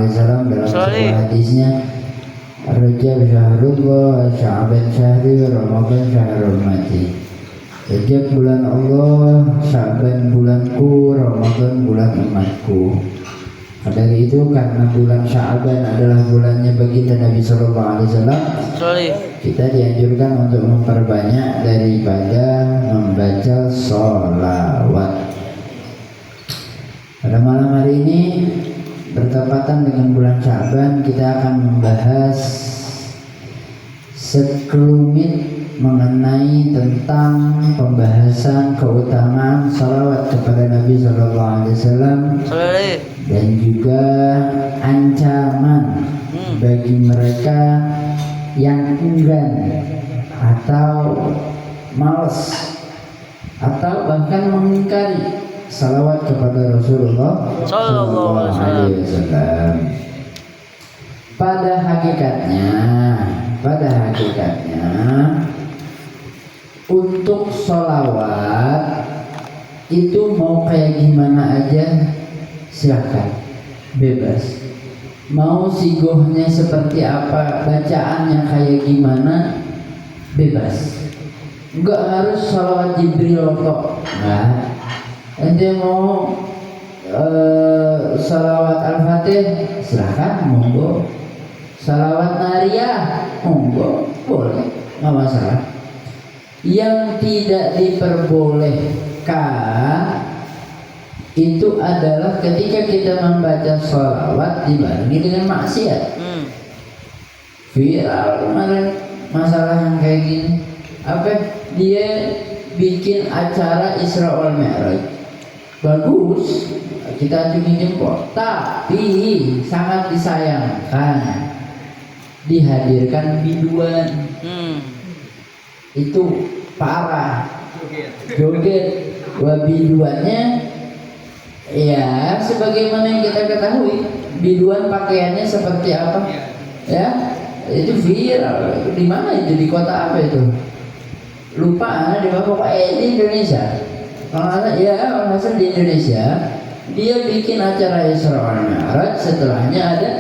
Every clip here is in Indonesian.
Alaihi Wasallam dalam sebuah hadisnya, Rajab syahrullah, Sya'ban syahri, Ramadan syahrul mati. Rajab bulan Allah, Sya'ban bulanku, Ramadan bulan umatku. Dari itu karena bulan Sya'ban adalah bulannya baginda Nabi Sallallahu Alaihi Wasallam, kita dianjurkan untuk memperbanyak daripada membaca sholawat. Pada malam hari ini bertepatan dengan bulan Sya'ban, kita akan membahas sekelumit mengenai tentang pembahasan keutamaan salawat kepada Nabi Sallallahu Alaihi Wasallam dan juga ancaman bagi mereka yang enggan atau malas atau bahkan mengingkari salawat kepada Rasulullah Sallallahu Alaihi Wasallam. Pada hakikatnya untuk sholawat itu mau kayak gimana aja silakan, bebas. Mau sigohnya seperti apa, bacaannya kayak gimana, bebas. Enggak harus sholawat Jibril kok, enggak. Ente mau sholawat Al-Fatih, silakan, monggo. Sholawat Nariyah, monggo, boleh, nggak masalah. Yang tidak diperbolehkan itu adalah ketika kita membaca sholawat dibarengi dengan maksiat. Viral kemarin masalah yang kayak gini. Apa? Dia bikin acara Isra wal Mi'raj. Bagus, kita acungi jempol. Tapi sangat disayangkan dihadirkan biduan. Itu parah, joget. Biduannya ya sebagaimana yang kita ketahui, biduan pakaiannya seperti apa, ya itu viral. Di mana itu, di kota apa itu, lupa, di mana pokoknya di Indonesia. Kalau di Indonesia dia bikin acara Isra wal Mi'raj, setelahnya ada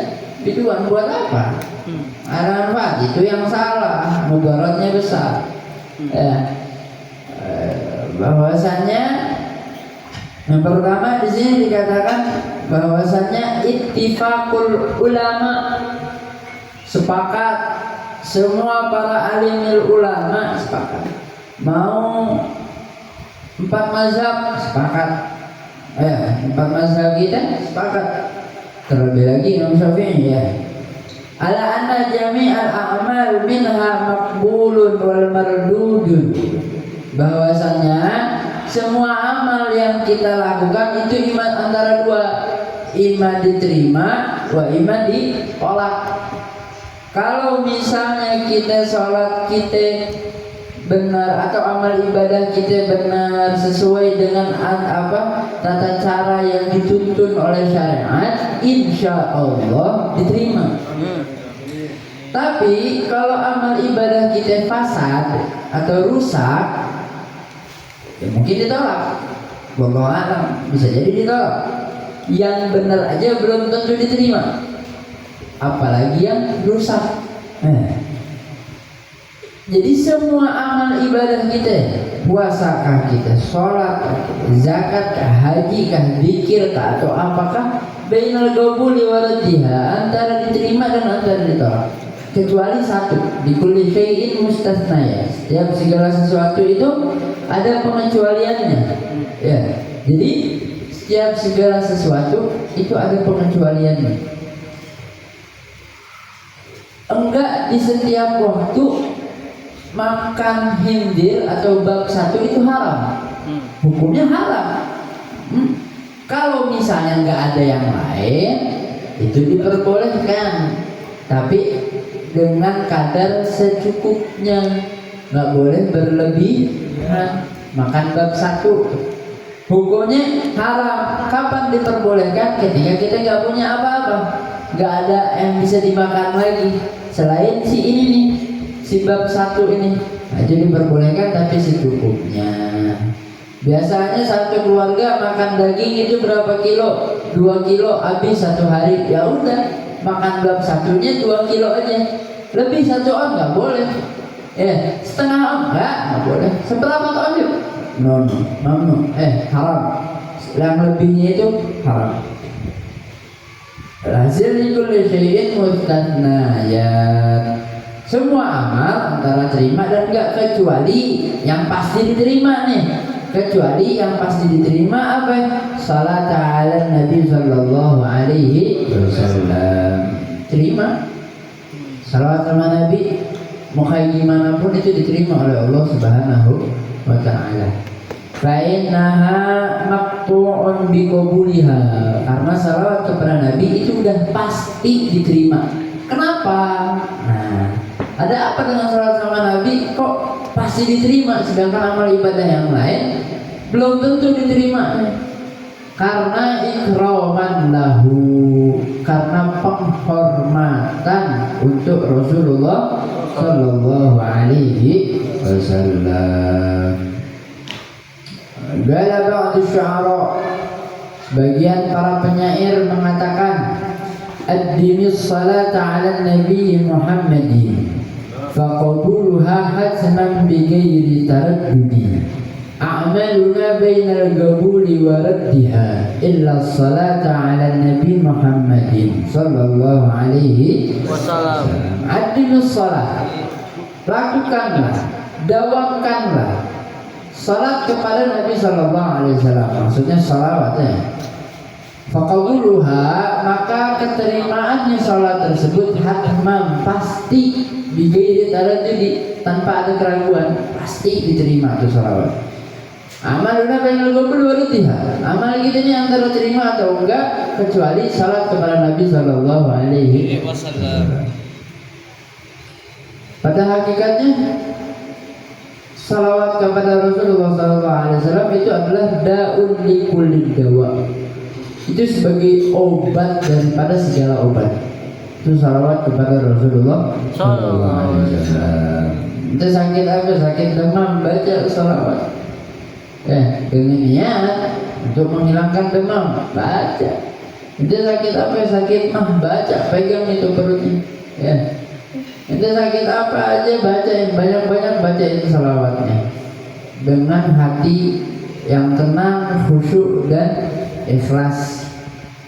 biduan. Buat apa? Arafat itu yang salah, mudaratnya besar. Bahwasannya yang pertama di sini dikatakan bahwasannya ittifaqul ulama, sepakat semua para alimil ulama sepakat. Mau 4 mazhab sepakat, 4 mazhab kita sepakat. Terlebih lagi Imam Syafi'i ya. Ala anna jami'al a'mal minha maqbulun wal mardudun. Bahwasanya semua amal yang kita lakukan itu iman antara dua, iman diterima, wa iman ditolak. Kalau misalnya kita sholat kita benar atau amal ibadah kita benar sesuai dengan tata cara yang dituntun oleh syariat, insya Allah diterima. Tapi kalau amal ibadah kita fasad atau rusak, ya mungkin ditolak. Wallahu a'lam, bisa jadi ditolak. Yang benar aja belum tentu diterima, apalagi yang rusak. Jadi semua amal ibadah kita, puasakah kita, sholat, zakat, haji, zikir, atau apakah, bainal qabuli wa raddiha, antara diterima dan antara ditolak. Kecuali satu, di kulli syai'in mustasnaya. Setiap segala sesuatu itu ada pengecualiannya. Ya, jadi setiap segala sesuatu itu ada pengecualiannya. Enggak di setiap waktu makan hindir atau bab satu itu haram, hukumnya haram. Kalau misalnya nggak ada yang lain, itu diperbolehkan, tapi dengan kadar secukupnya, nggak boleh berlebihan. Makan bab satu hukumnya haram. Kapan diperbolehkan? Ketika kita nggak punya apa-apa, nggak ada yang bisa dimakan lagi selain si ini nih, si bab satu ini. Itu diperbolehkan tapi secukupnya. Biasanya satu keluarga makan daging itu berapa kilo? 2 kilo habis 1 hari, ya udah makan bab satunya 2 kilo aja. Lebih 1 on nggak boleh. Setengah on nggak boleh. Seberapa on yuk? No, haram. Yang lebihnya itu haram. Hasil kulli syai'in mustathnayat. Semua amal antara terima dan enggak, kecuali yang pasti diterima nih. Kecuali yang pasti diterima apa? Salat ala Nabi sallallahu alaihi wasallam. Terima. Salawat sama Nabi mau kayak gimana pun itu diterima oleh Allah Subhanahu wa taala. Fa innaha maqtu'un bi qabuliha. Karena salawat kepada Nabi itu udah pasti diterima. Kenapa? Nah, ada apa dengan salawat sama Nabi kok pasti diterima, sedangkan amal ibadah yang lain belum tentu diterima? Karena ikraman lahu, karena penghormatan untuk Rasulullah sallallahu alaihi wasallam. Qala ba'd asy-syu'ara, sebagian para penyair mengatakan, ad-dimis salata 'ala nabi Muhammadin faqabuluha hatman bighairi taraddudi. A'maluna bainal qabuli wa raddiha illa salata 'ala nabi Muhammadin sallallahu alaihi wasallam. Ad-dimis salat, lakukanlah, dawamkanlah salat kepada Nabi sallallahu alaihi wasallam. Maksudnya salawatnya. Faqabuluha, maka keterimaannya salat tersebut hatman, pasti, bighairi taraddudi, tanpa ada keraguan, pasti diterima itu salawat. Amaluna bainal qabul wa raddiha, amal kita ini antara terima atau enggak, kecuali salat kepada Nabi sallallahu alaihi wasallam. Pada hakikatnya salawat kepada Rasulullah sallallahu alaihi wasallam itu adalah daun li kulli dawa. Itu sebagai obat daripada segala obat. Itu salawat kepada Rasulullah sallallahu alaihi wasallam. Itu sakit apa? Sakit demam, baca salawat. Dengan niat untuk menghilangkan demam, baca. Itu sakit apa? Sakit mah, baca, pegang itu perutnya. Itu sakit apa aja, bacain, banyak-banyak bacain salawatnya dengan hati yang tenang, khusyuk dan ikhlas.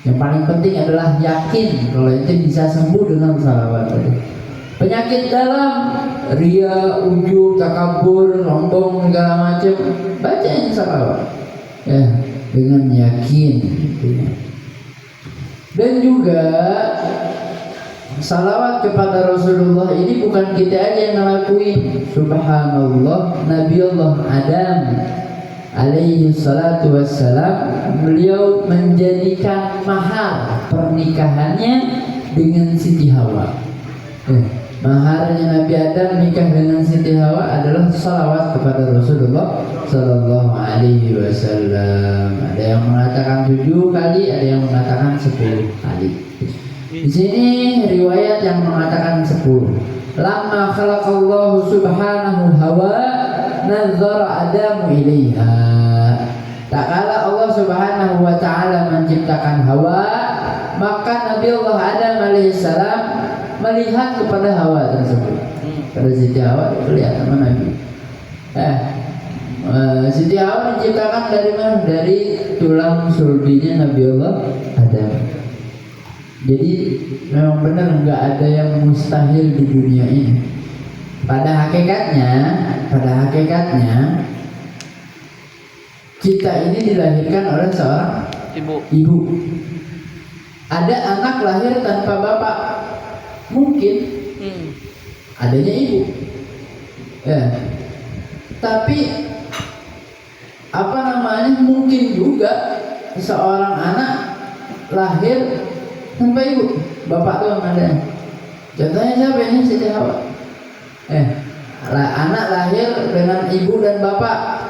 Yang paling penting adalah yakin kalau itu bisa sembuh dengan salawat. Penyakit dalam, ria, ujub, takabur, sombong, segala macam, bacain salawat dengan yakin. Dan juga salawat kepada Rasulullah ini bukan kita aja yang ngelakuin. Subhanallah, Nabi Allah Adam alaihi salatu wassalam, beliau menjadikan mahar pernikahannya dengan Siti Hawa. Maharnya Nabi Adam nikah dengan Siti Hawa adalah salawat kepada Rasulullah sallallahu alaihi wasallam. Ada yang mengatakan 7 kali, ada yang mengatakan 10 kali. Di sini riwayat yang mengatakan 10. Lamma khalaqallahu subhanahu Hawa nazara Adamu ilaiha. Tak kala Allah subhanahu wa ta'ala menciptakan Hawa, maka Nabi Allah Adam alaihissalam melihat kepada Hawa tersebut. Pada Siti Hawa dilihat sama Nabi. Siti Hawa diciptakan dari mana? Dari tulang sulbinya Nabi Allah Adam. Jadi memang benar nggak ada yang mustahil di dunia ini. Pada hakikatnya kita ini dilahirkan oleh seorang ibu. Ada anak lahir tanpa bapak, mungkin adanya ibu. Tapi mungkin juga seorang anak lahir tanpa ibu, bapak tuh yang ada. Contohnya siapa ini? Siti Hawa. Anak lahir dengan ibu dan bapak,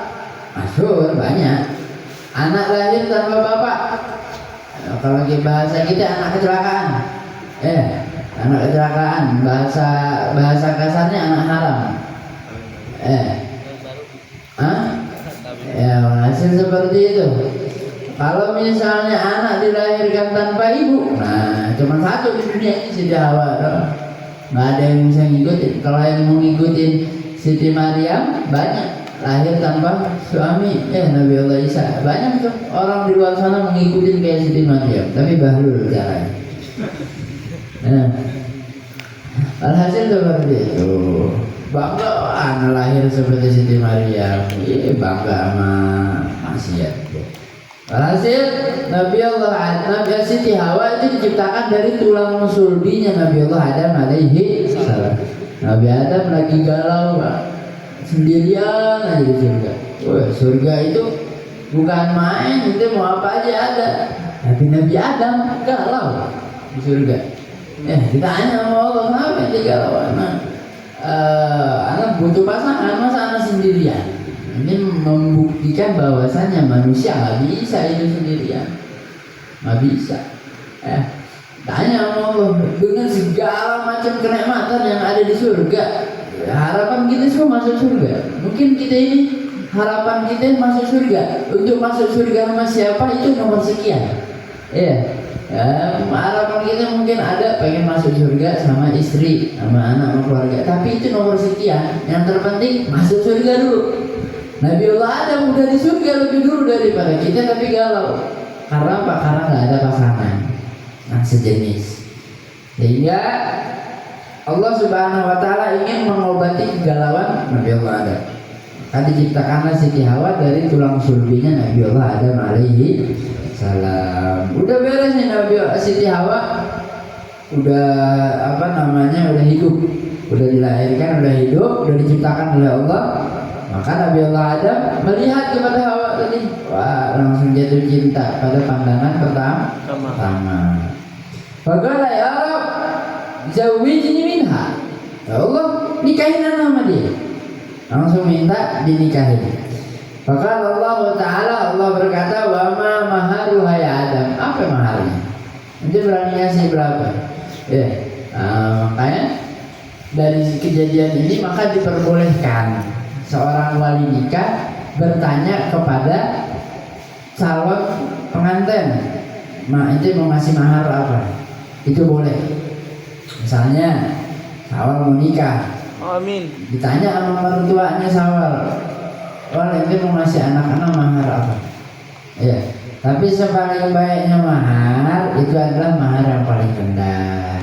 masyhur banyak. Anak lahir tanpa bapak, kalau bahasa kita anak kecelakaan. Anak kecelakaan, bahasa kasarnya anak haram. Hasil seperti itu. Kalau misalnya anak dilahirkan tanpa ibu, nah cuma satu di dunia ini Siti Hawa doang. Nggak ada yang bisa ngikutin. Kalau yang mau ngikutin Siti Maryam banyak, lahir tanpa suami. Nabi Allah Isa banyak tuh orang di luar sana mengikuti kayak Siti Maryam, tapi bahlul caranya. Alhasil seperti itu. Bangga anak lahir seperti Siti Maryam. Bangga sama maksiat. Alhasil Nabi Siti Hawa itu diciptakan dari tulang sulbinya Nabi Allah Adam alaihi salam. Nabi Adam lagi galau sendirian aja di surga. Surga itu bukan main, itu mau apa aja ada. Tapi Nabi Adam galau di surga. Ditanya sama Allah, kenapa dia galau? Anak butuh pasangan, masa anak sendirian? Ini membuktikan bahwasannya manusia nggak bisa itu sendirian, nggak bisa. Tanya sama Allah, dengan segala macam kenikmatan yang ada di surga, harapan kita semua masuk surga. Mungkin kita ini harapan kita masuk surga. Untuk masuk surga sama siapa itu nomor sekian. Harapan kita mungkin ada pengen masuk surga sama istri, sama anak, sama keluarga. Tapi itu nomor sekian. Yang terpenting masuk surga dulu. Nabi Allah Adam udah di surga lebih dulu daripada kita, tapi galau. Karena apa? Karena nggak ada pasangan sejenis. Sehingga Allah Subhanahu Wa Taala ingin mengobati kegalauan Nabi Allah Adam. Maka diciptakanlah Siti Hawa dari tulang sulbinya Nabi Allah Adam alaihi salam. Udah beres nih Nabi Siti Hawa, udah udah hidup, udah dilahirkan, udah hidup, udah diciptakan oleh Allah. Maka Nabi Allah Adam melihat kepada Hawa tadi, langsung jatuh cinta pada pandangan pertama. Faqala ya Rabb, zawijni minha. Ya Allah, nikahin anak sama dia. Langsung minta dinikahin. Faqala Allah Ta'ala, Allah berkata, wa ma maharuha ya Adam. Apa maharnya? Nanti berani ngasih berapa? Makanya dari kejadian ini maka diperbolehkan seorang wali nikah bertanya kepada calon pengantin, itu mau ngasih mahar apa? Itu boleh. Misalnya Sawal mau nikah, amin, ditanya sama mertuanya Sawal, itu mau ngasih anak-anak mahar apa? Tapi sepaling baiknya mahar itu adalah mahar yang paling rendah.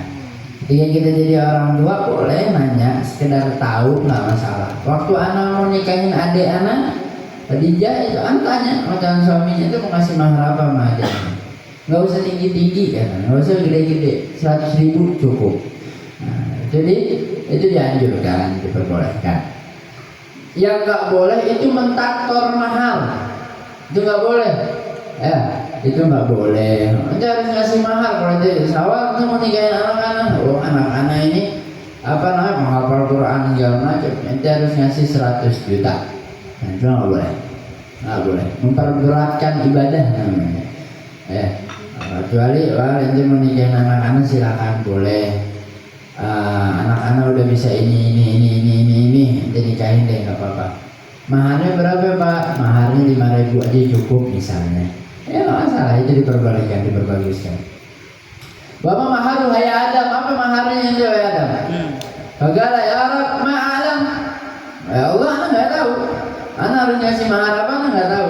Ketika kita jadi orang tua boleh nanya, sekedar tahu nggak masalah. Waktu anak mau nikahin adik anak, Khadijah itu tanya sama calon suaminya itu mau kasih mahar apa sama adiknya. Nggak usah tinggi-tinggi kan, nggak usah gede-gede, 100.000 cukup. Jadi itu dianjurkan, diperbolehkan. Yang nggak boleh itu mentaktor mahal, itu nggak boleh. Itu nggak boleh. Nanti harus ngasih mahar. Kalau itu Sawal itu mau nikahin anak-anak, anak-anak ini menghafal Quran segala macam, nanti harus ngasih 100 juta. Itu nggak boleh, memperberatkan ibadah namanya. Kecuali nanti mau nikahin anak-anak silakan boleh. Anak-anak udah bisa ini, nanti nikahin deh nggak apa-apa. Maharnya berapa Pak? Maharnya 5.000 aja cukup misalnya. Nggak masalah, itu diperbolehkan, diperbaguskan. Bapak maharu ya Adam, apa maharnya itu ya Adam? Bagaimana ya Rabb ma'alam. Ya Allah, anak nggak tahu. Anak harus ngasih mahar apa? Anak nggak tahu.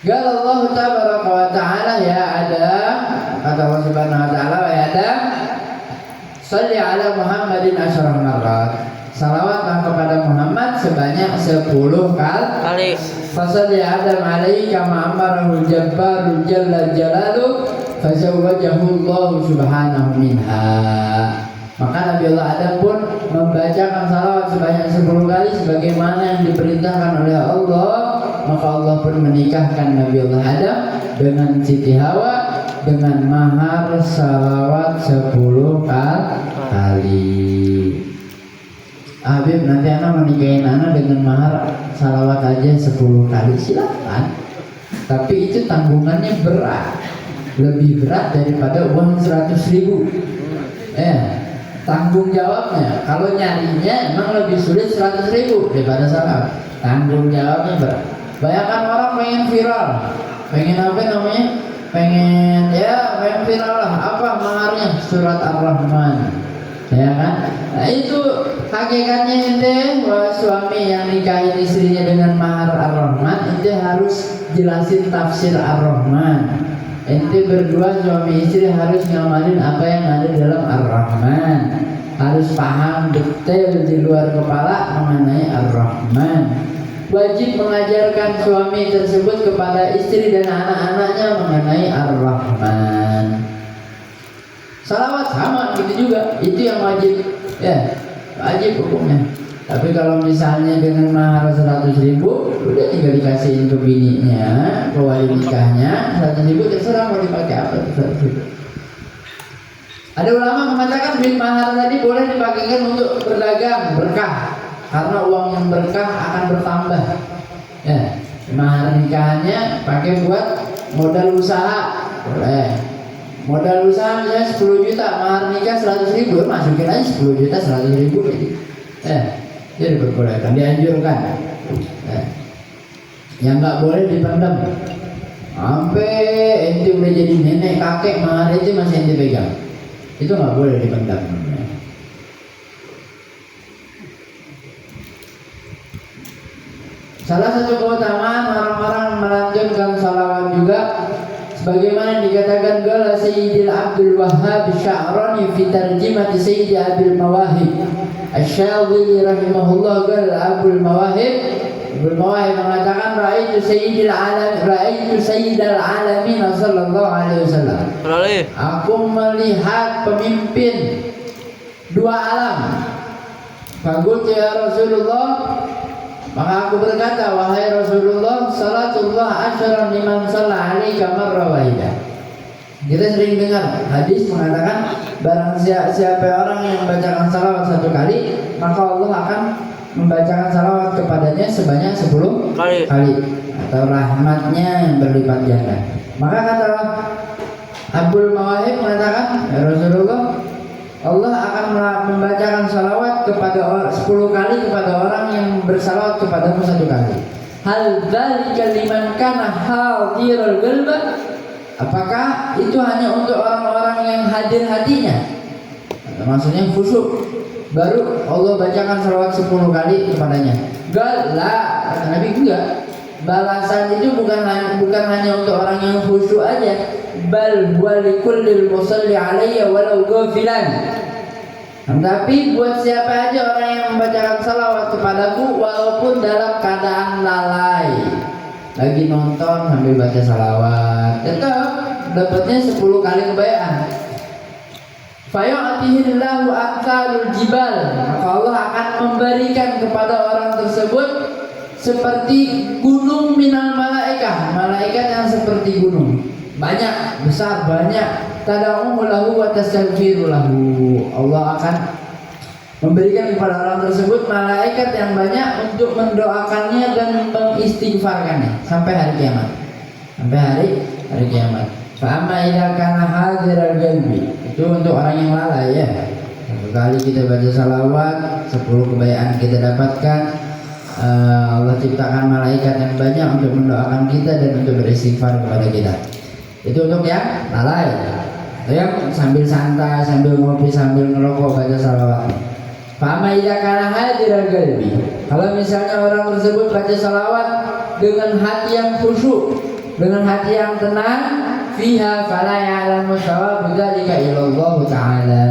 Qala Allah tabaraka wa ta'ala ya Adam, kata Allah Subhanahu wa ta'ala, ya Adam, shalli ala Muhammadin asyarah marrat. Salawatlah kepada Muhammad sebanyak 10 kali. Fasal ya Adam alaihi kama amarahul jabbarul jalla jalaluh fazawwajahu Allah subhanahu minha. Maka Nabi Allah Adam pun membacakan salawat sebanyak 10 kali sebagaimana yang diperintahkan oleh Allah. Maka Allah pun menikahkan Nabi Allah Adam dengan Siti Hawa dengan mahar salawat 10 kali. Habib, nanti anak menikahin anak dengan mahar salawat aja 10 kali, silakan. Tapi itu tanggungannya berat, lebih berat daripada uang 100.000. Tanggung jawabnya, kalau nyarinya emang lebih sulit 100.000 daripada salawat. Tanggung jawabnya berat. Bayangkan orang pengen viral, pengen apa namanya, pengen viral lah, apa maharnya surat Ar-Rahman, ya kan? Nah itu hakikatnya ente suami yang nikahin istrinya dengan mahar Ar-Rahman, ente harus jelasin tafsir Ar-Rahman. Ente berdua suami istri harus ngamalin apa yang ada dalam Ar-Rahman, harus paham detail di luar kepala mengenai Ar-Rahman. Wajib mengajarkan suami tersebut kepada istri dan anak-anaknya mengenai Ar-Rahman. Salawat sama gitu juga, itu yang wajib, ya wajib hukumnya. Tapi kalau misalnya dengan mahar 100.000, udah tinggal dikasihin ke bininya, ke wali nikahnya 100.000, terserah mau dipakai apa 100.000. Ada ulama mengatakan duit mahar tadi boleh dipakaikan untuk berdagang berkah, karena uang yang berkah akan bertambah. Ya, mahar nikahannya pakai buat modal usaha, boleh. Modal usaha misalnya 10 juta, mahar nikah 100.000, masukin aja 10 juta 100.000 jadi. Jadi diperbolehkan, dianjurkan. Yang nggak boleh dipendam. Sampai ente udah jadi nenek kakek, mahar itu masih ente pegang. Itu nggak boleh dipendam. Salah satu keutamaan orang-orang melantunkan salawat juga, sebagaimana dikatakan qala Sayyidil Abdul Wahhab Sya'rani fi tarjimati Sayyidi Abil Mawahib Asy-Syadhili rahimahullah, qala Abul Mawahib mengatakan ra'aitu Sayyidil Alamin sallallahu alaihi wasallam. Aku melihat pemimpin dua alam. Faqultu ya Rasulullah, maka aku berkata, wahai Rasulullah, salatullah asyara liman shalla alaika marra wahidah. Kita sering dengar hadis mengatakan barang siapa orang yang membacakan salawat 1 kali, maka Allah akan membacakan salawat kepadanya sebanyak 10 kali atau rahmatnya yang berlipat ganda. Maka kata Abdul Mawahib mengatakan, ya Rasulullah, Allah akan membacakan salawat kepada 10 kali kepada orang yang bersalawat kepadamu 1 kali. Hal dzalika liman kana hadirul qalba? Apakah itu hanya untuk orang-orang yang hadir hatinya? Maksudnya khusyuk. Baru Allah bacakan salawat 10 kali kepadanya. Gala, kata Nabi, enggak. Balasan itu bukan hanya untuk orang yang khusyuk aja, bal walikullil musalli alayya walau ghafilan. Tapi buat siapa aja orang yang membacakan salawat kepadaku walaupun dalam keadaan lalai, lagi nonton sambil baca salawat, tetap dapatnya 10 kali kebayaan. Fayu'atihillahu amsalul jibal, maka Allah akan memberikan kepada orang tersebut seperti gunung minal malaikah, malaikat yang seperti gunung, banyak, besar, banyak. Tad'uhu lahu wa tastaghfiru lahu. Allah akan memberikan kepada orang tersebut malaikat yang banyak untuk mendoakannya dan mengistighfarkannya sampai hari kiamat. Sampai hari kiamat. Fa amma idza kana hadiral qalbi, itu untuk orang yang lalai ya. 1 kali kita baca salawat, 10 kebayaan kita dapatkan. Allah ciptakan malaikat yang banyak untuk mendoakan kita dan untuk beristighfar kepada kita. Itu untuk yang lalai. Yang sambil santai, sambil ngopi, sambil ngerokok baca salawat. Fama idza kana hadiral qalbi, kalau misalnya orang tersebut baca salawat dengan hati yang khusyuk, dengan hati yang tenang, fiha fala ya'lamu thawab dzalika illallah ta'ala.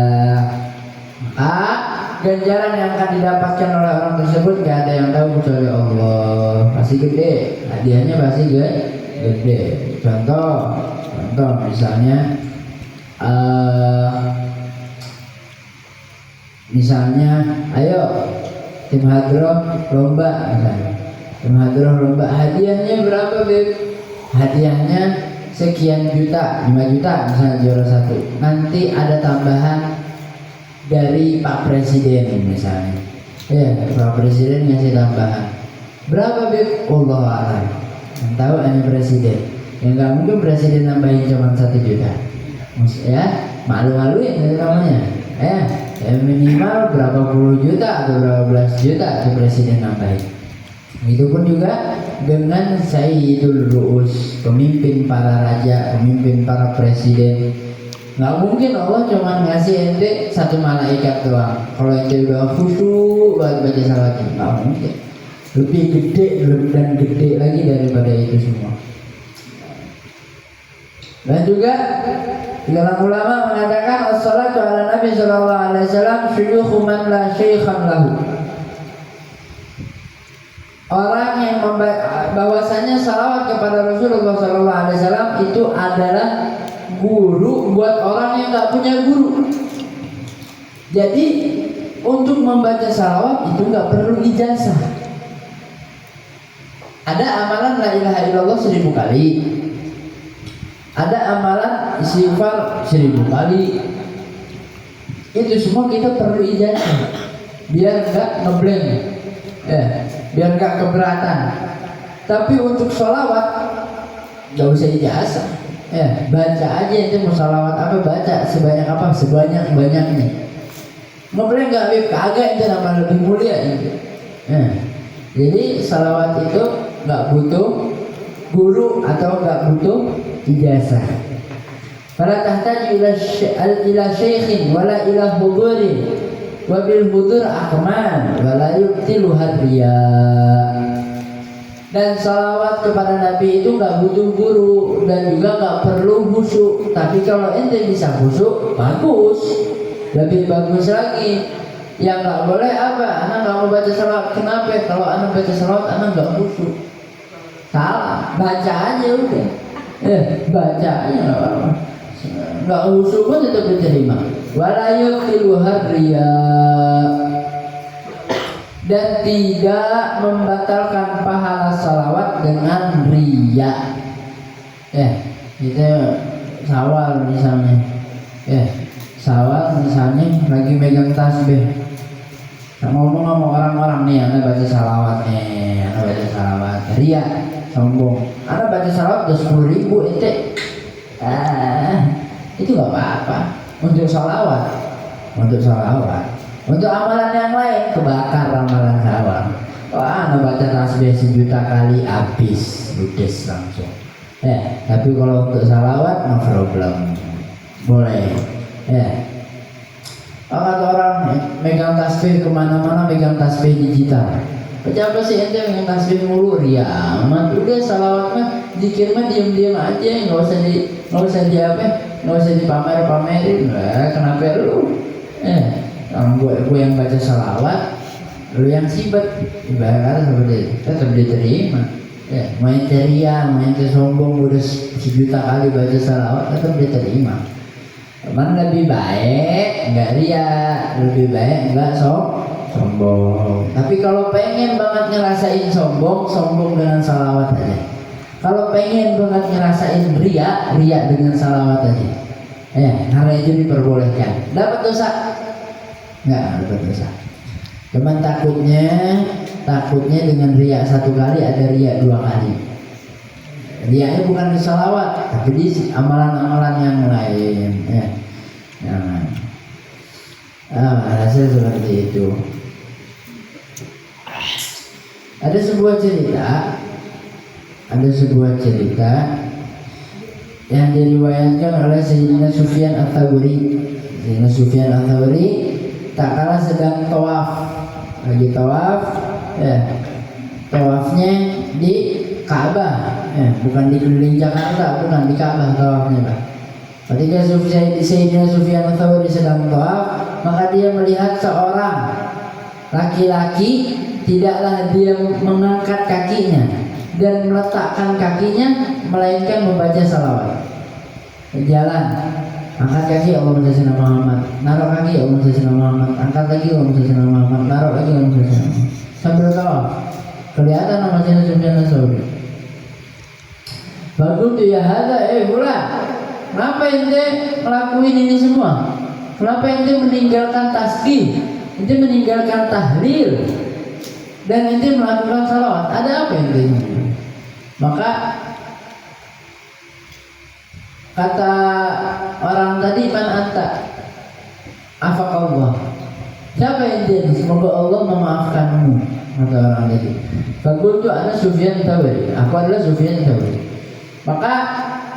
Ganjaran yang akan didapatkan oleh orang tersebut gak ada yang tahu kecuali Allah. Pasti gede, hadiahnya pasti gede. Contoh misalnya ayo tim hadroh lomba, hadiahnya berapa Beb? Hadiahnya sekian juta, 5 juta misalnya juara 1. Nanti ada tambahan dari Pak Presiden misalnya. Ya, Pak Presiden ngasih tambahan. Berapa Beb? Allah a'lam. Yang tahu hanya Presiden. Ya nggak mungkin Presiden nambahin cuma 1 juta. Ya, malu-maluin namanya. Ya minimal berapa puluh juta atau berapa belas juta itu Presiden nambahin. Itu pun juga dengan Sayyidul Ru'us, pemimpin para raja, pemimpin para presiden. Nggak mungkin Allah cuma ngasih ente satu malaikat doang. Kalau ente udah khusyuk baca salawat, nggak mungkin. Lebih gede dan gede lagi daripada itu semua. Dan juga dalam ulama mengatakan as-salatu ala Nabi sallallahu alaihi wasallam syuyukhu man la syaikhan lahu. Orang yang bahwasanya salawat kepada Rasulullah sallallahu alaihi wasallam itu adalah guru buat orang yang nggak punya guru. Jadi untuk membaca salawat itu nggak perlu ijazah. Ada amalan la ilaha illallah 1000 kali. Ada amalan istighfar 1000 kali. Itu semua kita perlu ijazah biar nggak ngeblank, biar nggak keberatan. Tapi untuk sholawat nggak usah ijazah, baca aja. Itu mau sholawat apa, baca sebanyak apa, sebanyak banyaknya. Ngeblank nggak, kagak, itu nama lebih mulia itu. Jadi sholawat itu nggak butuh guru atau nggak butuh ijazah. Fala tahtaju ila syaikhin wala ila hudurin wa bil hudur akmal wala yubtilu hariya. Dan salawat kepada Nabi itu nggak butuh guru dan juga nggak perlu khusyuk. Tapi kalau ente bisa khusyuk, bagus, lebih bagus lagi. Yang nggak boleh apa? Anak nggak mau baca salawat. Kenapa? Kalau anak baca salawat, anak nggak khusyuk. Salah, baca aja udah. Baca aja nggak apa-apa. Nggak khusyuk pun tetap diterima. Wala yubtilu hariya. Dan tidak membatalkan pahala salawat dengan riya. Kita sawal misalnya, sawal misalnya lagi megang tasbih, ngomong sama orang-orang nih, anak baca salawat anak baca salawat, riya, sombong. Anak baca salawat udah 10.000 ente, itu gak apa-apa. Untuk salawat, untuk amalan yang lain kebakar amalan salawat. Wah, anak baca tasbih 1.000.000 kali habis, ludes langsung. Tapi kalau untuk salawat no problem, boleh. Kata orang megang tasbih kemana-mana, megang tasbih digital. Kenapa sih ente megang tasbih mulu? Ria amat. Udah salawat mah, zikir mah diam-diam aja, nggak usah dipamer-pamerin. Kenapa lu? Gue yang baca salawat, lu yang sibet, ibarat seperti itu, tetap diterima. Main ceria, main sombong, udah 1.000.000 kali baca salawat, tetap diterima. Cuman lebih baik nggak ria, lebih baik nggak sombong. Tapi kalau pengen banget ngerasain sombong dengan salawat aja. Kalau pengen banget ngerasain ria dengan salawat aja. Hari itu diperbolehkan. Dapat dosa? Nggak dapat dosa. Cuman takutnya dengan ria 1 kali ada ria 2 kali. Riaknya bukan di salawat, tapi di amalan-amalan yang lain. Jangan. Hasil seperti itu. Ada sebuah cerita yang diriwayatkan oleh Sayyidina Sufyan Ats-Tsauri. Sayyidina Sufyan Ats-Tsauri tak kalah sedang tawaf, lagi tawaf, tawafnya di Ka'bah, bukan di keliling Jakarta, bukan di Ka'bah tawafnya, Pak. Ketika Sayyidina Sufyan Ats-Tsauri sedang tawaf, maka dia melihat seorang laki-laki, tidaklah dia mengangkat kakinya dan meletakkan kakinya, melainkan membaca salawat. Jalan, angkat kaki Allahumma shalli ala Muhammad, naruh kaki Allahumma shalli ala Muhammad, angkat lagi Allahumma shalli ala Muhammad, naruh lagi Allahumma shalli ala Muhammad, sambil tawaf. Kelihatan nama Sayyidina Sufyan Ats-Tsauri. Bagus tuh ya, ada bulan. Kenapa ente ngelakuin ini semua? Kenapa ente meninggalkan tasbih? Ente meninggalkan tahlil dan ente melakukan salawat? Ada apa ente? Maka kata orang tadi, man anta? Afaqallah. Siapa ente? Semoga Allah memaafkanmu. kata orang tadi. Fakultu ana Sufyan Tsauri, aku adalah Sufyan Tsauri. Maka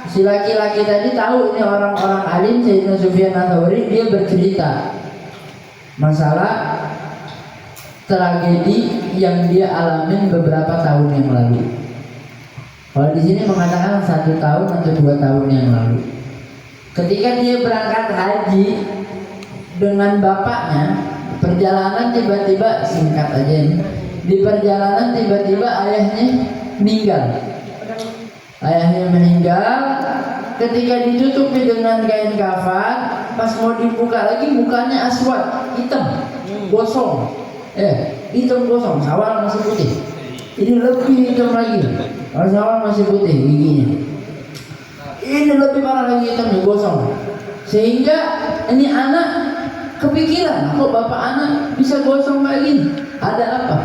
si laki-laki tadi tahu ini orang-orang alim Sayyidina Sufyan Tsauri, dia bercerita masalah tragedi yang dia alamin beberapa tahun yang lalu. Kalau di sini mengatakan 1 tahun atau 2 tahun yang lalu, ketika dia berangkat haji dengan bapaknya, perjalanan tiba-tiba, singkat aja ini, di perjalanan tiba-tiba ayahnya meninggal. Ayahnya meninggal, ketika ditutupi dengan kain kafan, pas mau dibuka lagi mukanya aswad, hitam, gosong, hitam gosong, sawal masih putih. Ini lebih hitam lagi, kalau sawal masih putih giginya. Ini lebih parah lagi hitamnya, gosong. Sehingga ini anak kepikiran, kok bapak anak bisa gosong kayak gini? Ada apa?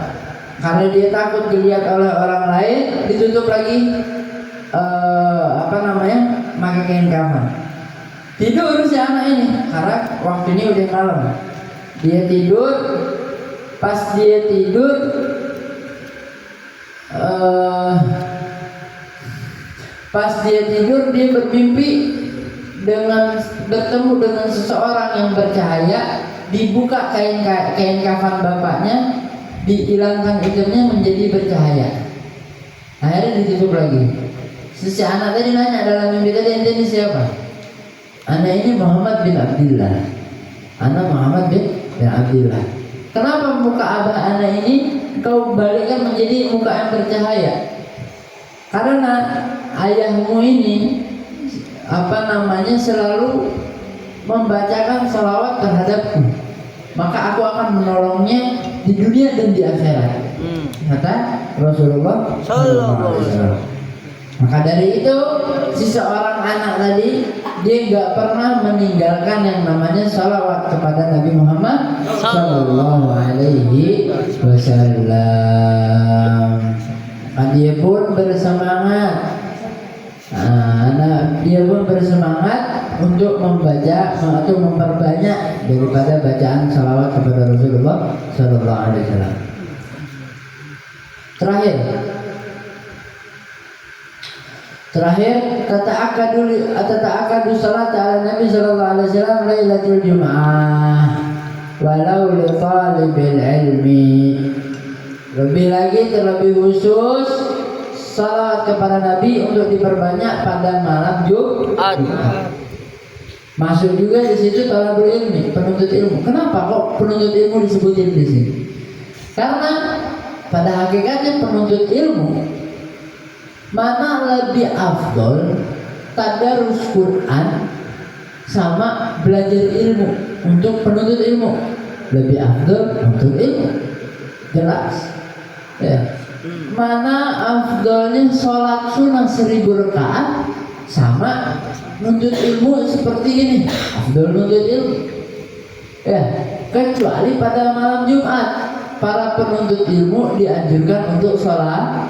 Karena dia takut dilihat oleh orang lain, ditutup lagi pakai kain kafan. Tidur si anak ini, karena waktu ini udah malam. Dia tidur, pas dia tidur dia bermimpi bertemu dengan seseorang yang bercahaya, dibuka kain kafan bapaknya, dihilangkan hitamnya menjadi bercahaya. Akhirnya ditutup lagi. Si anak tadi nanya dalam mimpi tadi, ente ini siapa? Anak ini Muhammad bin Abdullah. Anak Muhammad bin Abdullah. Kenapa muka abah anak ini kau balikkan menjadi muka yang bercahaya? Karena ayahmu ini selalu membacakan salawat terhadapku, maka aku akan menolongnya di dunia dan di akhirat, kata Rasulullah SAW. Maka dari itu si seorang anak tadi, dia nggak pernah meninggalkan yang namanya salawat kepada Nabi Muhammad Sallallahu Alaihi Wasallam. Dia pun bersemangat. Dia pun bersemangat untuk membaca atau memperbanyak daripada bacaan salawat kepada Rasulullah Sallallahu Alaihi Wasallam. Terakhir, tata'akadu salat ala Nabi Sallallahu Alaihi Wasallam Lailatul Jum'ah walau li talibil ilmi. Lebih lagi, terlebih khusus, salawat kepada Nabi untuk diperbanyak pada malam Jumat. Masuk juga di situ talabul ilmi, penuntut ilmu. Kenapa kok penuntut ilmu disebutin di sini? Karena pada hakikatnya penuntut ilmu, mana lebih afdol tadarus Quran sama belajar ilmu? Untuk penuntut ilmu lebih afdol untuk ilmu, jelas ya. Mana afdolnya sholat sunnah 1000 rakaat sama nuntut ilmu seperti ini? Afdol nuntut ilmu ya. Kecuali pada malam Jumat, para penuntut ilmu dianjurkan untuk sholat.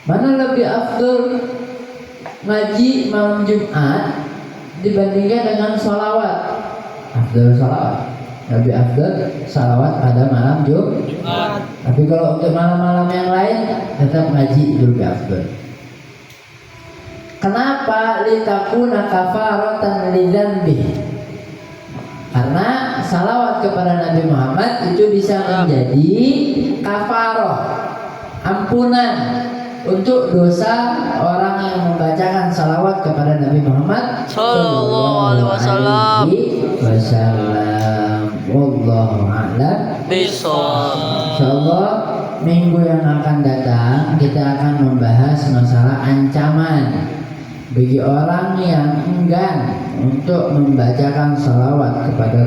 Mana lebih afdol ngaji malam Jumat dibandingkan dengan sholawat? Afdol sholawat. Lebih afdol sholawat pada malam Jumat. Tapi kalau untuk malam-malam yang lain tetap ngaji itu lebih afdol. Kenapa? Litakuna kafaratan lidzanbi. Karena salawat kepada Nabi Muhammad itu bisa menjadi kafaroh, ampunan untuk dosa orang yang membacakan salawat kepada Nabi Muhammad Sallallahu Alaihi Wasallam. Wallahu a'lam bishawab. Insyaallah minggu yang akan datang kita akan membahas masalah ancaman bagi orang yang enggan untuk membacakan salawat kepada